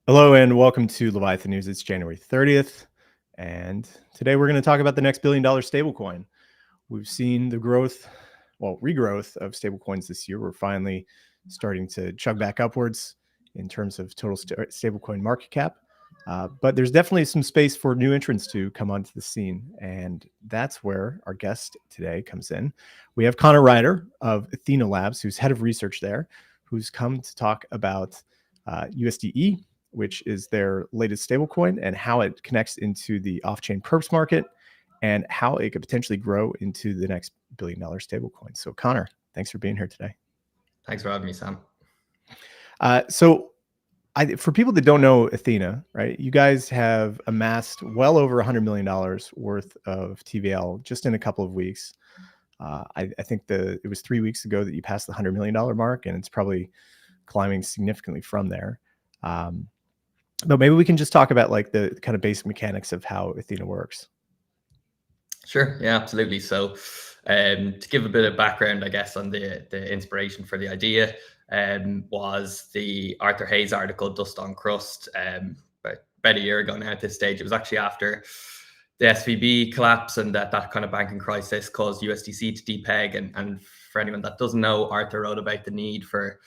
Hello and welcome to Leviathan News. It's January 30th, and today we're going to talk about the next $1 billion stablecoin. We've seen the regrowth of stablecoins this year. We're finally starting to chug back upwards in terms of total stablecoin market cap. But there's definitely some space for new entrants to come onto the scene, and that's where our guest today comes in. We have Conor Ryder of Ethena Labs, who's head of research there, who's come to talk about USDe, which is their latest stablecoin, and how it connects into the off-chain perps market and how it could potentially grow into the next $1 billion stablecoin. So Conor, thanks for being here today. Thanks for having me, Sam. For people that don't know Ethena, right, you guys have amassed well over $100 million worth of TVL just in a couple of weeks. I think it was 3 weeks ago that you passed the $100 million mark, and it's probably climbing significantly from there. But maybe we can just talk about like the kind of basic mechanics of how Ethena works. Sure. Yeah, absolutely. So to give a bit of background, I guess, on the inspiration for the idea was the Arthur Hayes article, Dust on Crust, about a year ago now at this stage. It was actually after the SVB collapse and that kind of banking crisis caused USDC to depeg. And for anyone that doesn't know, Arthur wrote about the need for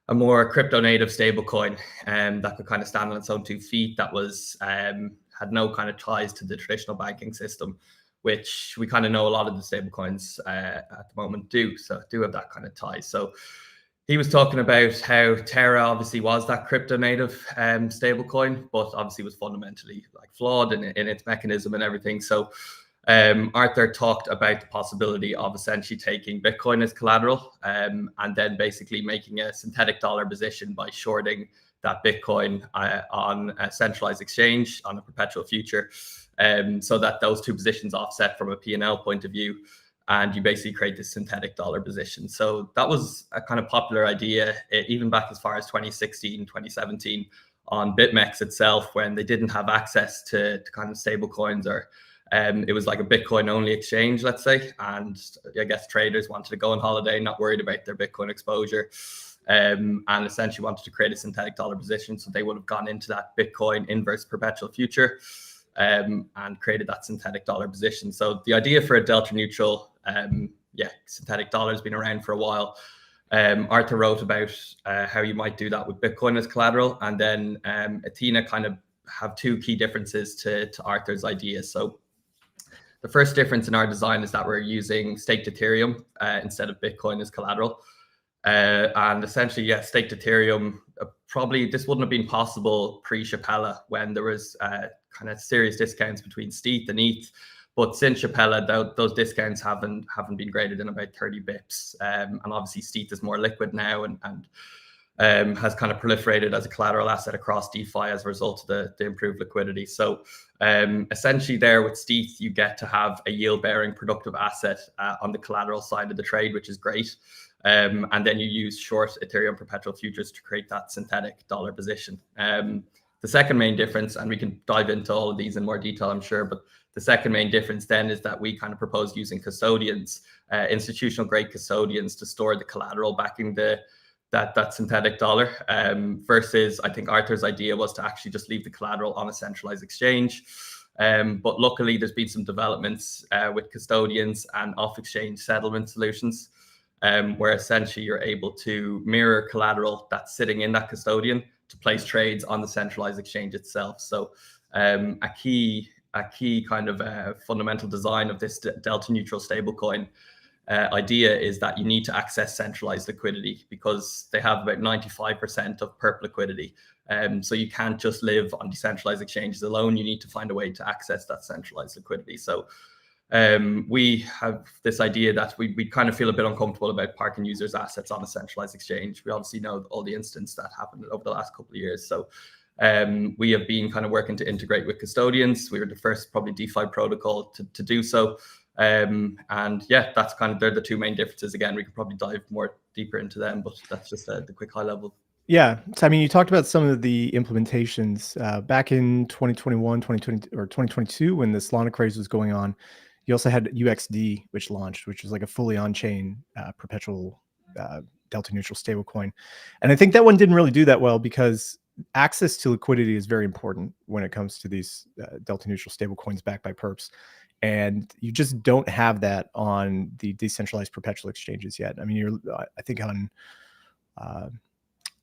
a more crypto native stablecoin that could kind of stand on its own 2 feet, that was had no kind of ties to the traditional banking system, which we kind of know a lot of the stablecoins at the moment do have that kind of tie. So he was talking about how Terra obviously was that crypto native stablecoin, but obviously was fundamentally like flawed in its mechanism and everything. So Arthur talked about the possibility of essentially taking Bitcoin as collateral and then basically making a synthetic dollar position by shorting that Bitcoin on a centralized exchange on a perpetual future, so that those two positions offset from a P&L point of view, and you basically create this synthetic dollar position. So that was a kind of popular idea even back as far as 2016, 2017 on BitMEX itself, when they didn't have access to kind of stable coins, or it was like a Bitcoin only exchange, let's say. And I guess traders wanted to go on holiday, not worried about their Bitcoin exposure, and essentially wanted to create a synthetic dollar position. So they would have gone into that Bitcoin inverse perpetual future and created that synthetic dollar position. So the idea for a delta neutral, synthetic dollar has been around for a while. Arthur wrote about how you might do that with Bitcoin as collateral. And then Ethena kind of have 2 key differences to Arthur's idea. So the first difference in our design is that we're using staked Ethereum instead of Bitcoin as collateral. And essentially, staked Ethereum, probably this wouldn't have been possible pre-Shapella, when there was kind of serious discounts between Steth and ETH. But since Shapella, those discounts haven't been graded in about 30 bips. And obviously Steth is more liquid now and has kind of proliferated as a collateral asset across DeFi as a result of the improved liquidity. So essentially there with Steth, you get to have a yield-bearing productive asset on the collateral side of the trade, which is great. And then you use short Ethereum perpetual futures to create that synthetic dollar position. The second main difference, and we can dive into all of these in more detail, I'm sure, but the second main difference then is that we kind of propose using custodians, institutional grade custodians, to store the collateral backing that synthetic dollar, versus I think Arthur's idea was to actually just leave the collateral on a centralized exchange. But luckily there's been some developments with custodians and off-exchange settlement solutions, where essentially you're able to mirror collateral that's sitting in that custodian to place trades on the centralized exchange itself. So a key kind of fundamental design of this delta neutral stablecoin idea is that you need to access centralized liquidity, because they have about 95% of perp liquidity. So you can't just live on decentralized exchanges alone. You need to find a way to access that centralized liquidity. So we have this idea that we kind of feel a bit uncomfortable about parking users' assets on a centralized exchange. We obviously know all the incidents that happened over the last couple of years. So we have been kind of working to integrate with custodians. We were the first probably DeFi protocol to do so. And that's kind of, they're the 2 main differences. Again, we could probably dive more deeper into them, but that's just the quick high level. Yeah. So, I mean, you talked about some of the implementations back in 2021, 2020, or 2022, when the Solana craze was going on. You also had UXDe, which launched, which was like a fully on-chain perpetual delta neutral stablecoin. And I think that one didn't really do that well because access to liquidity is very important when it comes to these delta neutral stablecoins backed by perps. And you just don't have that on the decentralized perpetual exchanges yet. I mean, I think on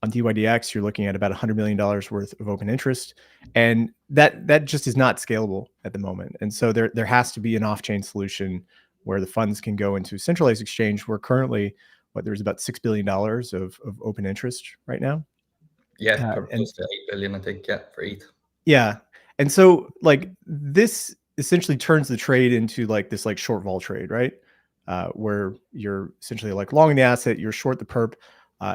DYDX, you're looking at about $100 million worth of open interest, and that just is not scalable at the moment. And so there has to be an off-chain solution where the funds can go into a centralized exchange, where currently there's about $6 billion of open interest right now. Yeah, close to 8 billion, I think, yeah, for ETH. Yeah. And so like this essentially turns the trade into like this like short vol trade, right? Where you're essentially like long the asset, you're short the perp.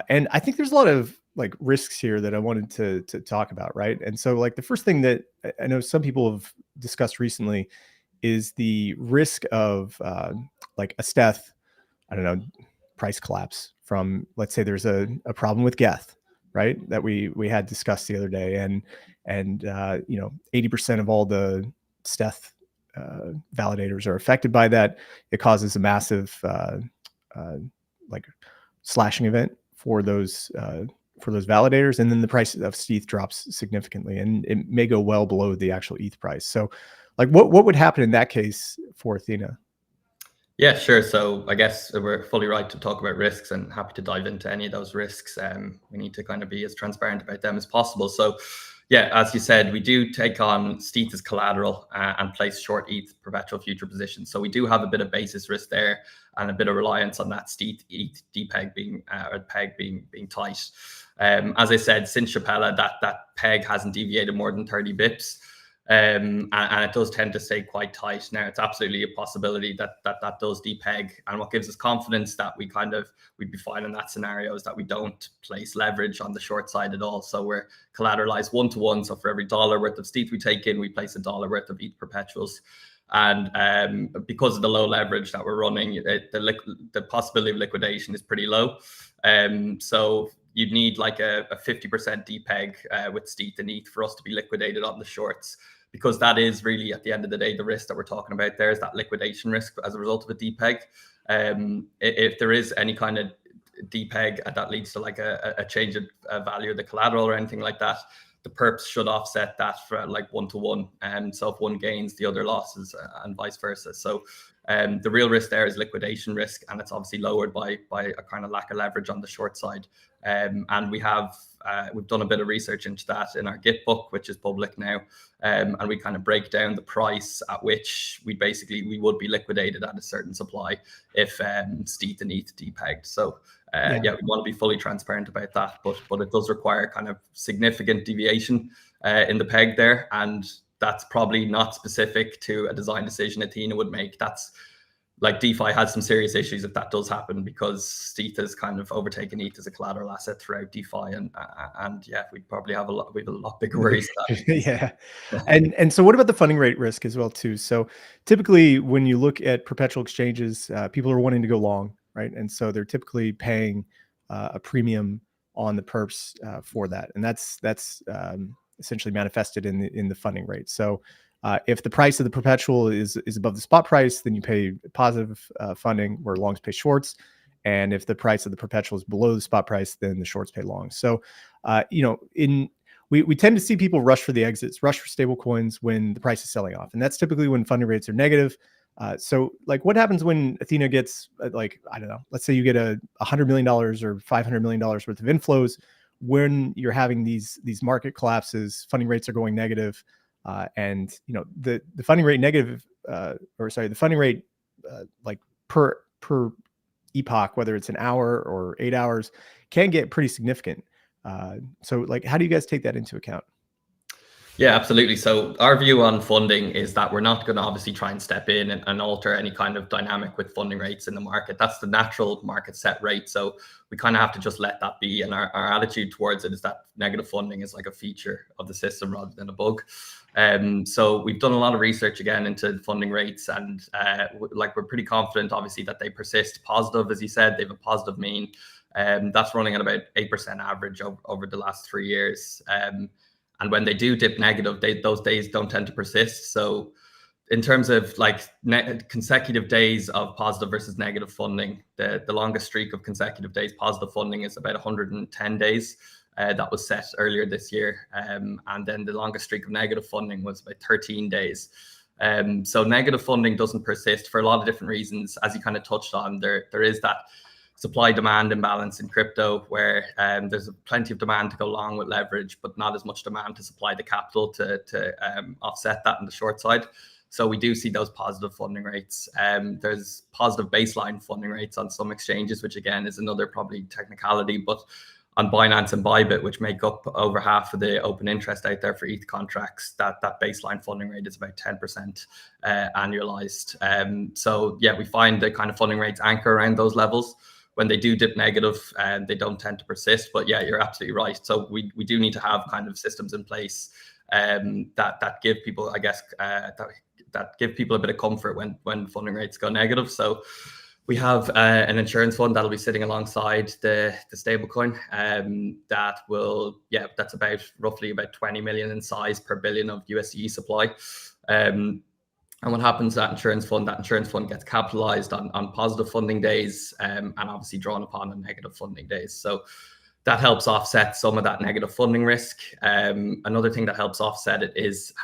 And I think there's a lot of like risks here that I wanted to talk about, right? And so like the first thing that I know some people have discussed recently is the risk of like a steth, I don't know, price collapse from, let's say there's a problem with Geth, right? That we had discussed the other day, and 80% of all the steth validators are affected by that. It causes a massive like slashing event for those validators, and then the price of ETH drops significantly, and it may go well below the actual ETH price. So, like, what would happen in that case for Ethena? Yeah, sure. So I guess we're fully right to talk about risks, and happy to dive into any of those risks. We need to kind of be as transparent about them as possible. So yeah, as you said, we do take on ETH as collateral and place short ETH perpetual future positions. So we do have a bit of basis risk there and a bit of reliance on that ETH depeg being or peg being tight. As I said, since Chappella, that peg hasn't deviated more than 30 bips. And it does tend to stay quite tight. Now, it's absolutely a possibility that does depeg. And what gives us confidence that we'd be fine in that scenario is that we don't place leverage on the short side at all. So we're collateralized one-to-one. So for every dollar worth of ETH we take in, we place a dollar worth of ETH perpetuals. And because of the low leverage that we're running, the possibility of liquidation is pretty low. So you'd need like a 50% depeg with ETH and ETH for us to be liquidated on the shorts, because that is really, at the end of the day, the risk that we're talking about there is that liquidation risk as a result of a depeg. If there is any kind of depeg that leads to like a change of value of the collateral or anything like that, the perps should offset that for like one-to-one. And so if one gains, the other losses, and vice versa. So the real risk there is liquidation risk, and it's obviously lowered by a kind of lack of leverage on the short side. And we've done a bit of research into that in our Git book, which is public now. And we kind of break down the price at which we would be liquidated at a certain supply if ETH and ETH depegged. So yeah, we want to be fully transparent about that, but it does require kind of significant deviation in the peg there, and that's probably not specific to a design decision Ethena would make. That's like DeFi has some serious issues if that does happen, because ETH has kind of overtaken ETH as a collateral asset throughout DeFi, and yeah, we'd probably have a lot bigger worries. Yeah, and so what about the funding rate risk as well too? So typically, when you look at perpetual exchanges, people are wanting to go long, right? And so they're typically paying a premium on the perps for that, and that's essentially manifested in the funding rate. So if the price of the perpetual is above the spot price, then you pay positive funding, where longs pay shorts. And if the price of the perpetual is below the spot price, then the shorts pay longs. So, we tend to see people rush for the exits, rush for stable coins when the price is selling off. And that's typically when funding rates are negative. So like what happens when Ethena gets like, I don't know, let's say you get $100 million or $500 million worth of inflows when you're having these market collapses, funding rates are going negative. And the funding rate negative, the funding rate like per epoch, whether it's an hour or 8 hours, can get pretty significant. So like, how do you guys take that into account? Yeah, absolutely. So our view on funding is that we're not going to obviously try and step in and alter any kind of dynamic with funding rates in the market. That's the natural market set rate. So we kind of have to just let that be. And our attitude towards it is that negative funding is like a feature of the system rather than a bug. So we've done a lot of research again into funding rates, and like we're pretty confident, obviously, that they persist positive. As you said, they have a positive mean. That's running at about 8% average over the last 3 years. And when they do dip negative, those days don't tend to persist. So in terms of like consecutive days of positive versus negative funding, the longest streak of consecutive days positive funding is about 110 days. that was set earlier this year. And then the longest streak of negative funding was about 13 days. So negative funding doesn't persist for a lot of different reasons. As you kind of touched on, there is that supply-demand imbalance in crypto where there's plenty of demand to go long with leverage, but not as much demand to supply the capital to offset that on the short side. So we do see those positive funding rates. There's positive baseline funding rates on some exchanges, which again is another probably technicality, but on Binance and Bybit, which make up over half of the open interest out there for ETH contracts, that baseline funding rate is about 10% annualized. So yeah, we find the kind of funding rates anchor around those levels. When they do dip negative, they don't tend to persist. But yeah, you're absolutely right. So we do need to have kind of systems in place that give people, I guess, that give people a bit of comfort when funding rates go negative. So we have an insurance fund that'll be sitting alongside the stablecoin that will, that's roughly about 20 million in size per billion of USDe supply. And what happens to that insurance fund gets capitalized on positive funding days and obviously drawn upon on negative funding days. So that helps offset some of that negative funding risk. Another thing that helps offset it is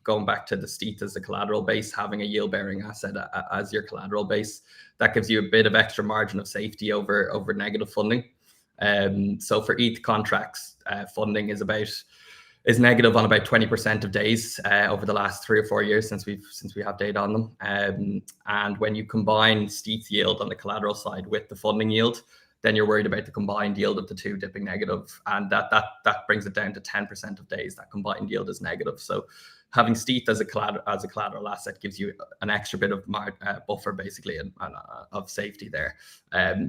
going back to the STETH as the collateral base, having a yield-bearing asset as your collateral base. That gives you a bit of extra margin of safety over negative funding. So for ETH contracts, funding is negative on about 20% of days over the last 3 or 4 years since we have data on them. And when you combine STETH yield on the collateral side with the funding yield, then you're worried about the combined yield of the two dipping negative, and that brings it down to 10% of days that combined yield is negative. So having STETH as a collateral asset gives you an extra bit of buffer, basically, and of safety there.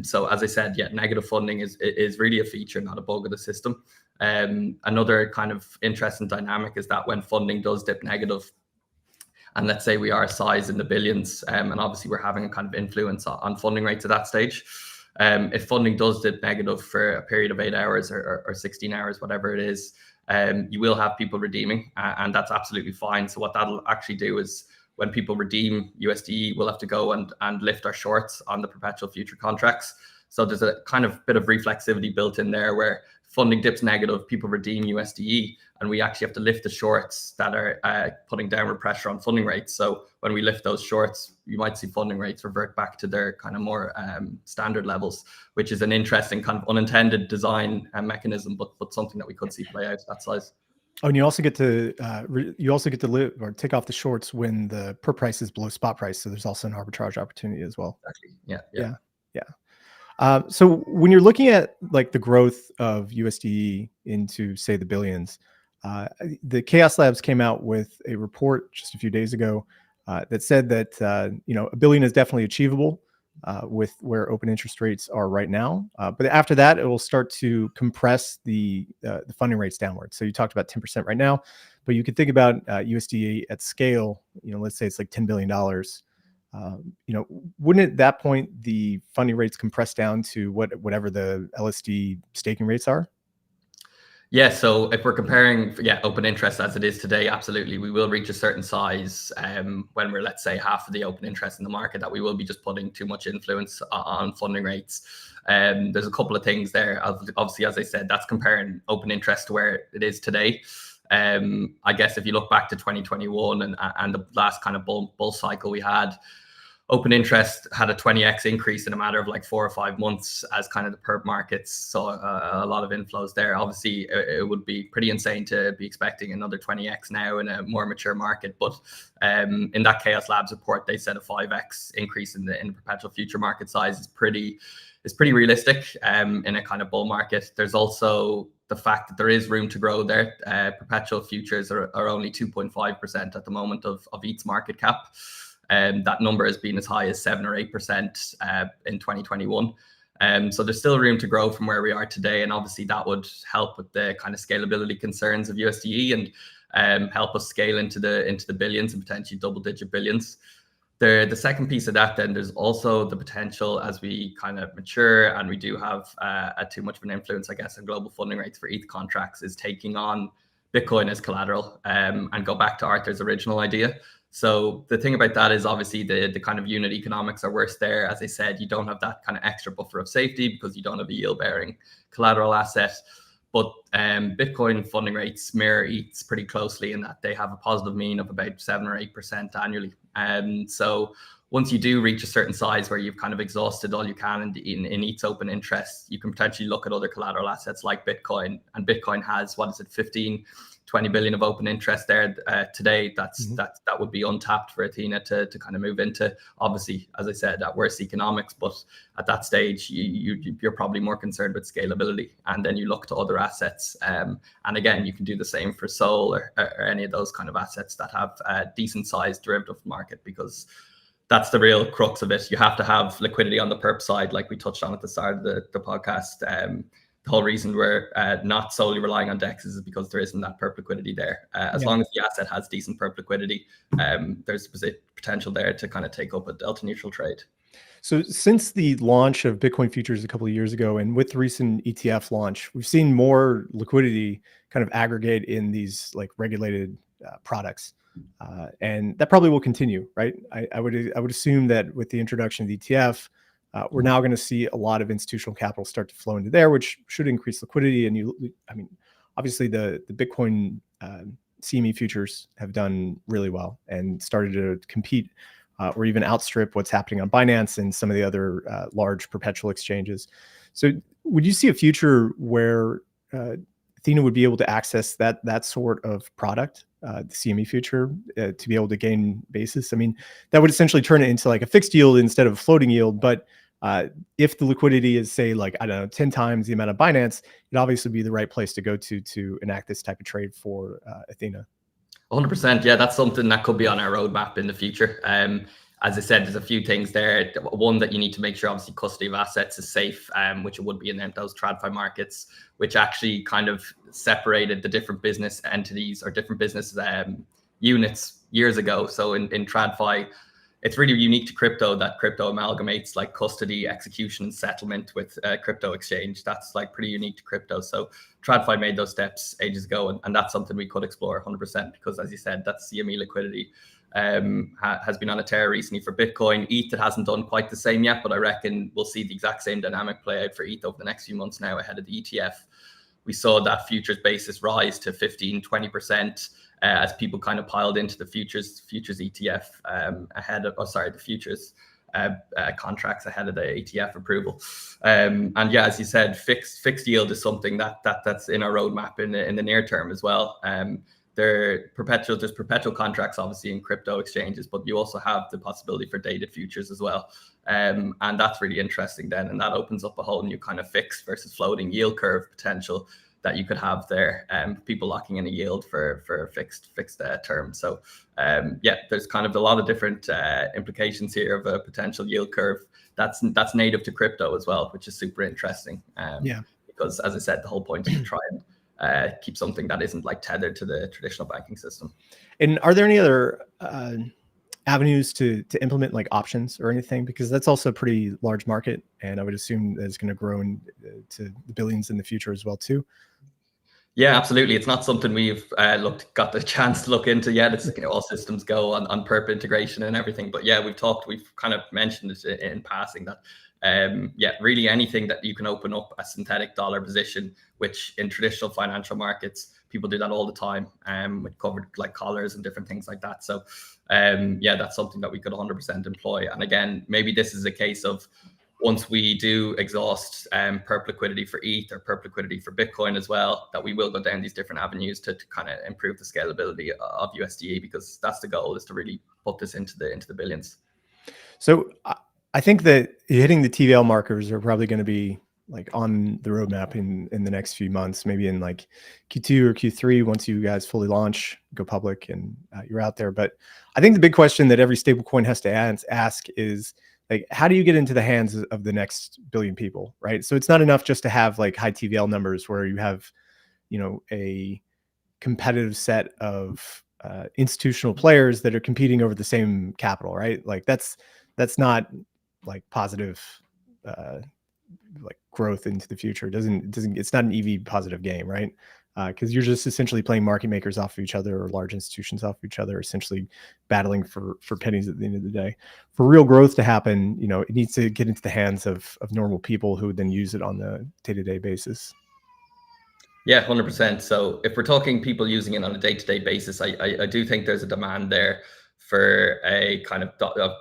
So as I said, negative funding is really a feature, not a bug of the system. Another kind of interesting dynamic is that when funding does dip negative, and let's say we are a size in the billions, and obviously we're having a kind of influence on funding rates at that stage. If funding does dip negative for a period of 8 hours or 16 hours, whatever it is, you will have people redeeming, and that's absolutely fine. So what that'll actually do is when people redeem USDe, we'll have to go and lift our shorts on the perpetual future contracts. So there's a kind of bit of reflexivity built in there where funding dips negative, people redeem USDe, and we actually have to lift the shorts that are putting downward pressure on funding rates. So when we lift those shorts, you might see funding rates revert back to their kind of more standard levels, which is an interesting kind of unintended design mechanism, but something that we could see play out at that size. Oh, and you also get to live or take off the shorts when the per price is below spot price. So there's also an arbitrage opportunity as well. Exactly. Yeah. So when you're looking at like the growth of USDe into, say, the billions, the Chaos Labs came out with a report just a few days ago that said that $1 billion is definitely achievable with where open interest rates are right now. But after that, it will start to compress the funding rates downward. So you talked about 10% right now, but you could think about USDe at scale. Let's say it's like $10 billion. Wouldn't at that point the funding rates compress down to whatever the LSD staking rates are? Yeah, so if we're comparing, open interest as it is today, absolutely, we will reach a certain size when we're, let's say, half of the open interest in the market, that we will be just putting too much influence on funding rates. There's a couple of things there. Obviously, as I said, that's comparing open interest to where it is today. I guess if you look back to 2021 and the last kind of bull cycle we had, open interest had a 20x increase in a matter of like 4 or 5 months as kind of the perp markets saw a lot of inflows there. Obviously, it would be pretty insane to be expecting another 20x now in a more mature market. But in that Chaos Labs report, they said a 5x increase in the perpetual future market size is pretty realistic in a kind of bull market. There's also the fact that there is room to grow there. Perpetual futures are only 2.5% at the moment of ETH's market cap. That number has been as high as 7 or 8% in 2021. So there's still room to grow from where we are today. And obviously that would help with the kind of scalability concerns of USDe and help us scale into the billions and potentially double-digit billions. The second piece of that, then there's also the potential as we kind of mature and we do have too much of an influence, I guess, on global funding rates for ETH contracts, is taking on Bitcoin as collateral and go back to Arthur's original idea. So the thing about that is obviously the kind of unit economics are worse there. As I said, you don't have that kind of extra buffer of safety because you don't have a yield-bearing collateral asset. But Bitcoin funding rates mirror ETH's pretty closely in that they have a positive mean of about 7 or 8% annually. So once you do reach a certain size where you've kind of exhausted all you can in ETH's open interest, you can potentially look at other collateral assets like Bitcoin. And Bitcoin has, 20 billion of open interest there today. That would be untapped for Ethena to kind of move into. Obviously, as I said, at worst economics, but at that stage, you're probably more concerned with scalability, and then you look to other assets. And again, you can do the same for Sol or any of those kind of assets that have a decent sized derivative market, because that's the real crux of it. You have to have liquidity on the perp side, like we touched on at the start of the podcast. The whole reason we're not solely relying on DEX is because there isn't that perp liquidity there. As long as the asset has decent perp liquidity, there's potential there to kind of take up a delta neutral trade. So since the launch of Bitcoin futures a couple of years ago, and with the recent ETF launch, we've seen more liquidity kind of aggregate in these like regulated products. And that probably will continue, right? I would assume that with the introduction of the ETF, we're now going to see a lot of institutional capital start to flow into there, which should increase liquidity. And obviously the Bitcoin CME futures have done really well and started to compete or even outstrip what's happening on Binance and some of the other large perpetual exchanges. So would you see a future where Ethena would be able to access that sort of product, the CME future, to be able to gain basis? I mean, that would essentially turn it into like a fixed yield instead of a floating yield. But if the liquidity is, say, like, I don't know, 10 times the amount of Binance, it'd obviously be the right place to go to enact this type of trade for Ethena. 100%. Yeah, that's something that could be on our roadmap in the future. As I said, there's a few things there. One, that you need to make sure, obviously, custody of assets is safe, which it would be in those TradFi markets, which actually kind of separated the different business entities or different business units years ago. So in TradFi, it's really unique to crypto that crypto amalgamates like custody, execution, and settlement with crypto exchange. That's like pretty unique to crypto. So TradFi made those steps ages ago, and that's something we could explore 100%, because, as you said, that CME liquidity has been on a tear recently for Bitcoin. ETH, it hasn't done quite the same yet, but I reckon we'll see the exact same dynamic play out for ETH over the next few months now ahead of the ETF. We saw that futures basis rise to 15-20% as people kind of piled into the futures ETF the futures contracts ahead of the ETF approval. And yeah, as you said, fixed yield is something that's in our roadmap in the near term as well. There's perpetual contracts, obviously, in crypto exchanges, but you also have the possibility for dated futures as well. And that's really interesting then. And that opens up a whole new kind of fixed versus floating yield curve potential that you could have there. People locking in a yield for a fixed term. So yeah, there's kind of a lot of different implications here of a potential yield curve that's native to crypto as well, which is super interesting. Because, as I said, the whole point is to try and keep something that isn't like tethered to the traditional banking system. And are there any other avenues to implement like options or anything? Because that's also a pretty large market, and I would assume that it's going to grow to the billions in the future as well too. Yeah, absolutely. It's not something we've got the chance to look into yet. It's all systems go on perp integration and everything. But yeah, we've kind of mentioned it in passing that really anything that you can open up a synthetic dollar position, which in traditional financial markets, people do that all the time with covered like collars and different things like that. So that's something that we could 100% employ. And again, maybe this is a case of once we do exhaust perp liquidity for ETH or perp liquidity for Bitcoin as well, that we will go down these different avenues to kind of improve the scalability of USDe, because that's the goal, is to really put this into the billions. So I think that hitting the TVL markers are probably going to be like on the roadmap in the next few months, maybe in like Q2 or Q3, once you guys fully launch, go public, and you're out there. But I think the big question that every stablecoin has to ask is, like, how do you get into the hands of the next billion people, right? So it's not enough just to have like high TVL numbers where you have, a competitive set of institutional players that are competing over the same capital, right? Like that's not like positive like growth into the future. It's not an EV positive game, right? Because you're just essentially playing market makers off of each other, or large institutions off of each other, essentially battling for pennies at the end of the day. For real growth to happen, it needs to get into the hands of normal people who would then use it on the day-to-day basis. Yeah, 100%. So if we're talking people using it on a day-to-day basis, I do think there's a demand there for a kind of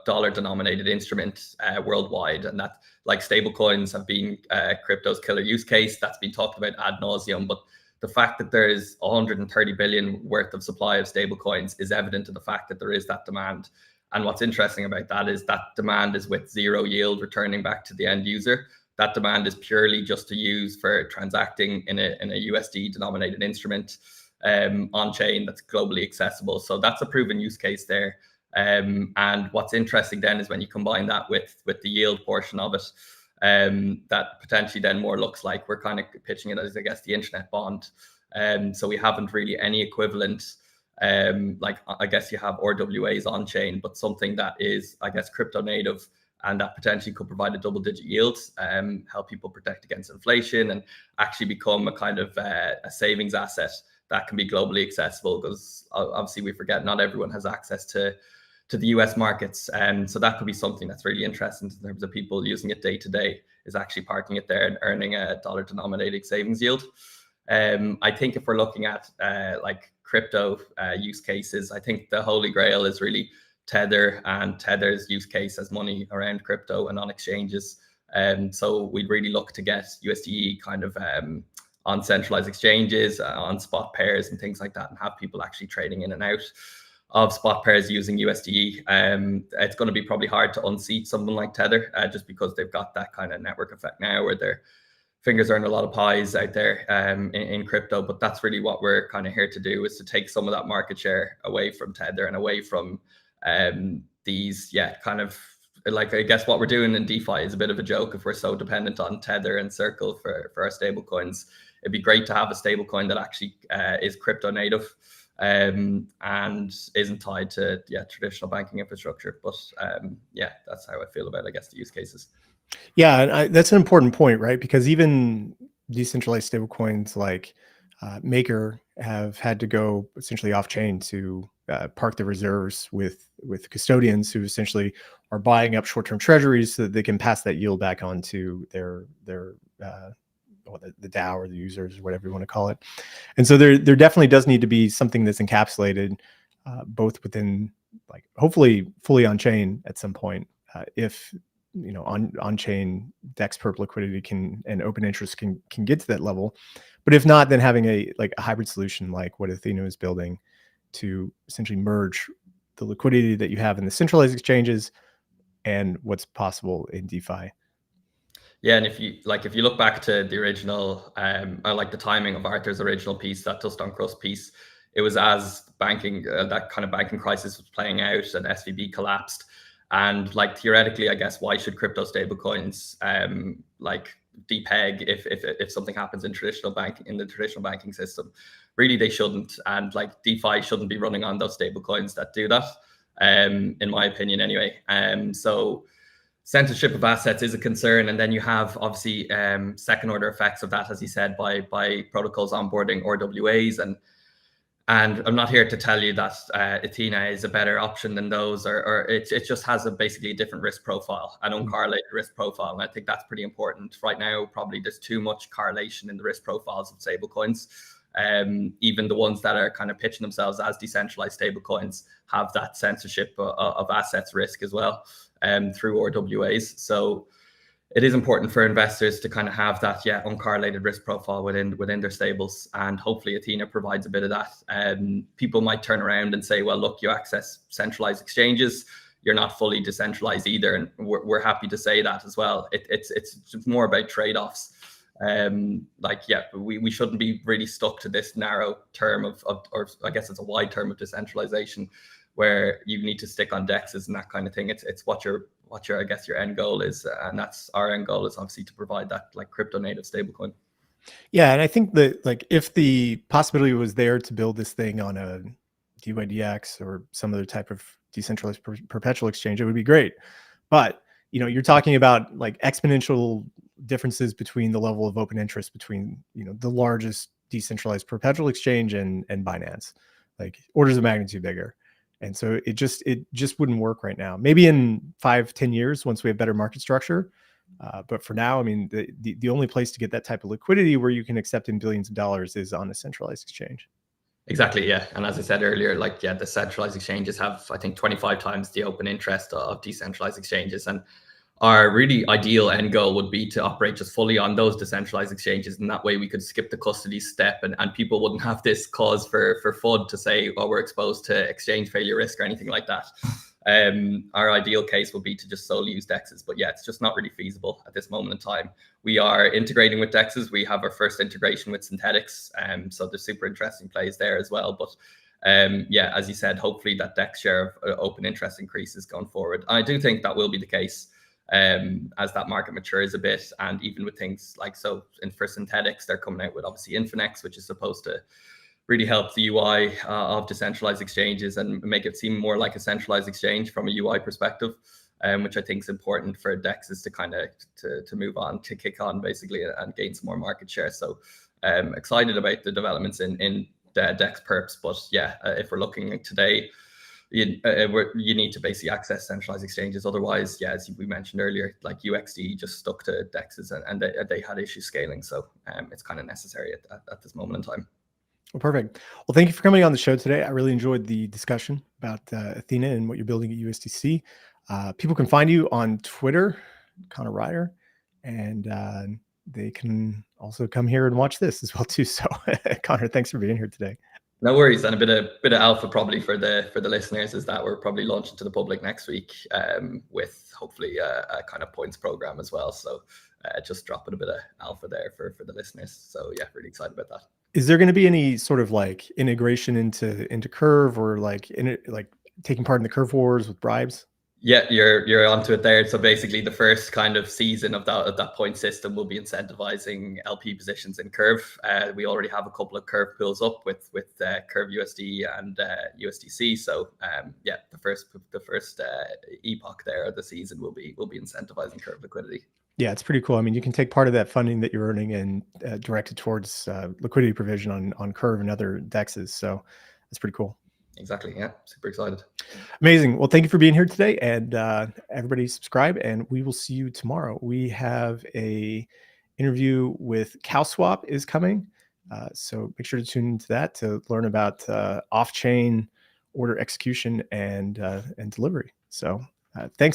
dollar-denominated instrument worldwide, and that, like, stablecoins have been crypto's killer use case. That's been talked about ad nauseum, but the fact that there is 130 billion worth of supply of stablecoins is evident to the fact that there is that demand. And what's interesting about that is that demand is with zero yield returning back to the end user. That demand is purely just to use for transacting in a USD denominated instrument on chain that's globally accessible. So that's a proven use case there. And what's interesting then is when you combine that with the yield portion of it, that potentially then more looks like we're kind of pitching it as, I guess, the internet bond. So we haven't really any equivalent. Like, I guess you have RWAs on chain, but something that is, I guess, crypto native, and that potentially could provide a double-digit yield, help people protect against inflation, and actually become a kind of a savings asset that can be globally accessible. Because obviously we forget not everyone has access to the US markets, and so that could be something that's really interesting in terms of people using it day to day, is actually parking it there and earning a dollar-denominated savings yield. I think if we're looking at like crypto use cases, I think the holy grail is really Tether and Tether's use case as money around crypto and on exchanges. So we'd really look to get USDe kind of on centralized exchanges, on spot pairs and things like that, and have people actually trading in and out of spot pairs using USDe. It's going to be probably hard to unseat someone like Tether, just because they've got that kind of network effect now where their fingers are in a lot of pies out there in crypto. But that's really what we're kind of here to do, is to take some of that market share away from Tether and away from these, kind of, like, I guess what we're doing in DeFi is a bit of a joke if we're so dependent on Tether and Circle for our stable coins. It'd be great to have a stable coin that actually is crypto native and isn't tied to traditional banking infrastructure. But that's how I feel about, I guess, the use cases. Yeah, and that's an important point, right? Because even decentralized stablecoins like Maker have had to go essentially off chain to park the reserves with custodians who essentially are buying up short-term treasuries so that they can pass that yield back on to their the DAO or the users, or whatever you want to call it. And so there definitely does need to be something that's encapsulated both within, like, hopefully fully on chain at some point, if on chain DEX perp liquidity and open interest can get to that level. But if not, then having a hybrid solution like what Ethena is building to essentially merge the liquidity that you have in the centralized exchanges and what's possible in DeFi. Yeah, and if you look back to the original, I like the timing of Arthur's original piece, that Dust on Crust piece. It was as banking, that kind of banking crisis was playing out and SVB collapsed. And, like, theoretically, I guess, why should crypto stablecoins like depeg if something happens in the traditional banking system? Really, they shouldn't. And, like, DeFi shouldn't be running on those stablecoins that do that, in my opinion, anyway. So censorship of assets is a concern, and then you have, obviously, second order effects of that, as you said, by protocols onboarding RWAs. And I'm not here to tell you that Ethena is a better option than those, or it just has basically a different risk profile, an uncorrelated risk profile. And I think that's pretty important. Right now, probably there's too much correlation in the risk profiles of stablecoins. Even the ones that are kind of pitching themselves as decentralized stablecoins have that censorship of assets risk as well, through RWAs. So it is important for investors to kind of have that uncorrelated risk profile within their stables, and hopefully Ethena provides a bit of that. People might turn around and say, well, look, you access centralized exchanges, you're not fully decentralized either, and we're happy to say that as well. It's more about trade-offs. We shouldn't be really stuck to this narrow term or I guess it's a wide term of decentralization, where you need to stick on DEXs and that kind of thing. It's what your I guess your end goal is, and that's our end goal, is obviously to provide that, like, crypto native stablecoin. Yeah, and I think that, like, if the possibility was there to build this thing on a DYDX or some other type of decentralized perpetual exchange, it would be great. But you're talking about, like, exponential differences between the level of open interest between the largest decentralized perpetual exchange and Binance, like orders of magnitude bigger. And so it just wouldn't work right now. Maybe in 5-10 years, once we have better market structure, But for now, I mean, the only place to get that type of liquidity where you can accept in billions of dollars is on a centralized exchange. Exactly, yeah. And as I said earlier, like, yeah, the centralized exchanges have, I think, 25 times the open interest of decentralized exchanges. And our really ideal end goal would be to operate just fully on those decentralized exchanges. And that way we could skip the custody step, and people wouldn't have this cause for FUD to say, oh, we're exposed to exchange failure risk or anything like that. Our ideal case would be to just solely use DEXs, but yeah, it's just not really feasible at this moment in time. We are integrating with DEXs. We have our first integration with synthetics, so there's super interesting plays there as well. But yeah, as you said, hopefully that DEX share of open interest increases going forward. I do think that will be the case as that market matures a bit, and even with things like, so for synthetics, they're coming out with obviously Infinex, which is supposed to really help the UI of decentralized exchanges and make it seem more like a centralized exchange from a UI perspective, which I think is important for DEXs to kind of to move on, to kick on basically, and gain some more market share. So excited about the developments in DEX perps. But yeah, if we're looking at today, you need to basically access centralized exchanges. Otherwise, yeah, as we mentioned earlier, like USDe just stuck to DEXs, and they had issues scaling. So it's kind of necessary at this moment in time. Well, perfect. Well, thank you for coming on the show today. I really enjoyed the discussion about Ethena and what you're building at USDC. People can find you on Twitter, Conor Ryder, and they can also come here and watch this as well too. So, Conor, thanks for being here today. No worries, and a bit of alpha probably for the listeners is that we're probably launching to the public next week, with hopefully a kind of points program as well. So just dropping a bit of alpha there for the listeners. So yeah, really excited about that. Is there going to be any sort of like integration into Curve, or like taking part in the Curve wars with bribes? Yeah, you're onto it there. So basically, the first kind of season of that point system will be incentivizing LP positions in Curve. We already have a couple of Curve pools up with Curve USD and USDC. So yeah, the first epoch there of the season will be incentivizing Curve liquidity. Yeah, it's pretty cool. I mean, you can take part of that funding that you're earning and direct it towards liquidity provision on Curve and other DEXs. So that's pretty cool. Exactly. Yeah. Super excited. Amazing. Well, thank you for being here today, and everybody subscribe, and we will see you tomorrow. We have a interview with CowSwap is coming. So make sure to tune into that to learn about off-chain order execution and delivery. So thanks.